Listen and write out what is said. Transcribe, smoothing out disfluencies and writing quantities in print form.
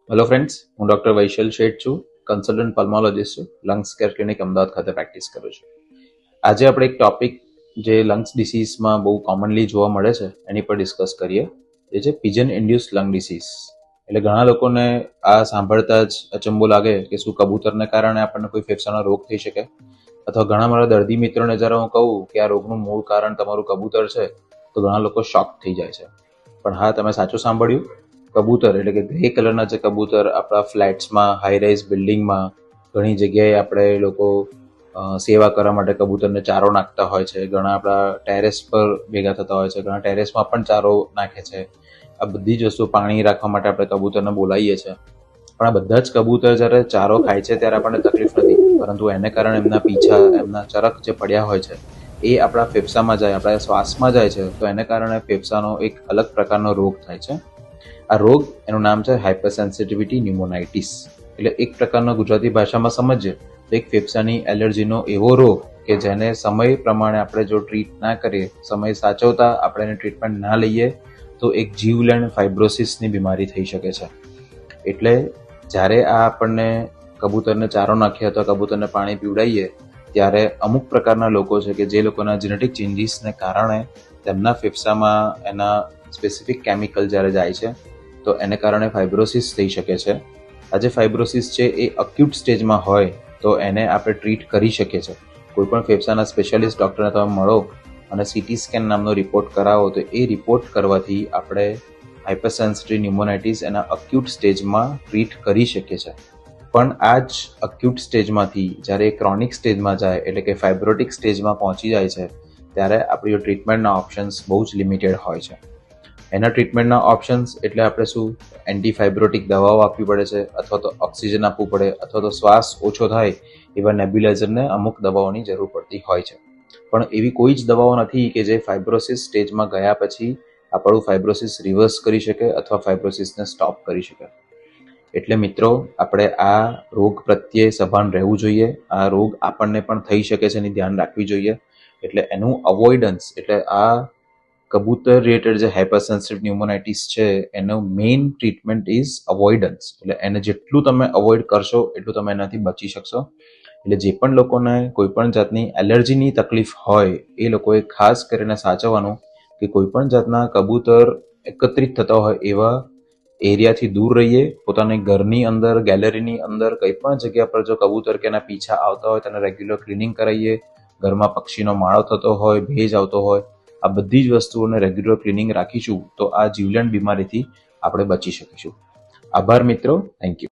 Hello friends, હું doctor વૈશલ શેઠ છું, consultant પલ્મોલોજિસ્ટ છું. લંગ્સ કેર ક્લિનિક અમદાવાદ ખાતે પ્રેક્ટિસ કરું છું. આજે આપણે એક ટોપિક જે લંગ્સ ડિસીઝમાં બહુ કોમનલી જોવા મળે છે એની પર ડિસ્કસ કરીએ. એ છે પિજન ઇન્ડ્યુસ લંગ ડિસીઝ. એટલે ઘણા લોકોને આ સાંભળતા જ અચંબો લાગે કે શું કબૂતરને કારણે આપણને કોઈ ફેફસાનો રોગ થઈ શકે, અથવા ઘણા મારા દર્દી મિત્રોને જ્યારે હું કહું કે આ રોગનું મૂળ કારણ તમારું કબૂતર છે તો ઘણા લોકો શોક થઈ જાય છે. પણ હા, તમે સાચું સાંભળ્યું. કબૂતર એટલે કે ગ્રે કલરના જે કબૂતર આપણા ફ્લેટ્સમાં, હાઈ રાઇઝ બિલ્ડિંગમાં ઘણી જગ્યાએ આપણે લોકો સેવા કરવા માટે કબૂતરને ચારો નાખતા હોય છે. ઘણા આપણા ટેરેસ પર ભેગા થતા હોય છે, ઘણા ટેરેસમાં પણ ચારો નાખે છે. આ બધી જ વસ્તુ પાણી રાખવા માટે આપણે કબૂતરને બોલાવીએ છીએ. પણ આ બધા જ કબૂતર જ્યારે ચારો ખાય છે ત્યારે આપણને તકલીફ નથી, પરંતુ એને કારણે એમના પીછા, એમના ચરક જે પડ્યા હોય છે એ આપણા ફેફસામાં જાય, આપણા શ્વાસમાં જાય છે, તો એને કારણે ફેફસાનો એક અલગ પ્રકારનો રોગ થાય છે. આ રોગ, એનું નામ છે હાઇપરસેન્સિટિવિટી ન્યુમોનાઇટિસ. એટલે એક પ્રકારનો ગુજરાતી ભાષામાં સમજીએ તો એક ફેફસાની એલર્જીનો એવો રોગ કે જેને સમય પ્રમાણે આપણે જો ટ્રીટ ના કરીએ, સમય સાચવતા આપણે એને ટ્રીટમેન્ટ ના લઈએ તો એક જીવલેણ ફાઇબ્રોસિસની બીમારી થઈ શકે છે. એટલે જ્યારે આ આપણને કબૂતરને ચારો નાખીએ અથવા કબૂતરને પાણી પીવડાવીએ ત્યારે અમુક પ્રકારના લોકો છે કે જે લોકોના જેનેટિક ચેન્જીસને કારણે તેમના ફેફસામાં એના સ્પેસિફિક કેમિકલ જ્યારે જાય છે તો એને કારણે ફાઇબ્રોસિસ થઈ શકે છે. આ જે ફાઇબ્રોસિસ છે એ અક્યુટ સ્ટેજમાં હોય તો એને આપણે ટ્રીટ કરી શકીએ છીએ. કોઈ પણ ફેફસાના સ્પેશિયાલિસ્ટ ડૉક્ટરને તમે મળો અને સીટી સ્કેન નામનો રિપોર્ટ કરાવો તો એ રિપોર્ટ કરવાથી આપણે હાઇપરસેન્સિટિવ ન્યુમોનાઇટિસ એના અક્યુટ સ્ટેજમાં ટ્રીટ કરી શકીએ છીએ. પણ આ જ અક્યુટ સ્ટેજમાંથી જ્યારે ક્રોનિક સ્ટેજમાં જાય, એટલે કે ફાઇબ્રોટિક સ્ટેજમાં પહોંચી જાય છે, ત્યારે આપણી ટ્રીટમેન્ટના ઓપ્શન્સ બહુ જ લિમિટેડ હોય છે. એના ટ્રીટમેન્ટના ઓપ્શન્સ એટલે આપણે શું, એન્ટીફાઇબ્રોટિક દવાઓ આપવી પડે છે, અથવા તો ઓક્સિજન આપવું પડે, અથવા તો શ્વાસ ઓછો થાય એવા નેબ્યુલાઇઝરને અમુક દવાઓની જરૂર પડતી હોય છે. પણ એવી કોઈ જ દવાઓ નથી કે જે ફાઇબ્રોસિસ સ્ટેજમાં ગયા પછી આપણું ફાઇબ્રોસિસ રિવર્સ કરી શકે અથવા ફાઇબ્રોસિસને સ્ટોપ કરી શકે. એટલે મિત્રો, આપણે આ રોગ પ્રત્યે સભાન રહેવું જોઈએ. આ રોગ આપણને પણ થઈ શકે છે એની ધ્યાન રાખવી જોઈએ. એટલે એનું અવોઇડન્સ, એટલે આ કબૂતર રિલેટેડ જે હાઇપરસેન્સિટિવ ન્યુમોનાઇટિસ છે એનો મેઇન ટ્રીટમેન્ટ ઇઝ અવોઇડન્સ. એટલે એને જેટલું તમે અવોઇડ કરશો એટલું તમે એનાથી બચી શકશો. એટલે જે પણ લોકોને કોઈ પણ જાતની એલર્જીની તકલીફ હોય એ લોકોએ ખાસ કરીને સાચવવાનું કે કોઈ પણ જાતના કબૂતર એકત્રિત થતા હોય એવા એરિયાથી દૂર રહીએ. પોતાની ઘરની અંદર, ગેલેરીની અંદર, કંઈ પણ જગ્યા પર જો કબૂતર કે એના પીછા આવતા હોય તેને રેગ્યુલર ક્લિનિંગ કરાવીએ. ઘરમાં પક્ષીનો માળો થતો હોય, ભેજ આવતો હોય, આ બધી જ વસ્તુઓને રેગ્યુલર ક્લિનિંગ રાખીશું તો આ જીવલેણ બીમારીથી આપણે બચી શકીશું. આભાર મિત્રો, થેન્ક યુ.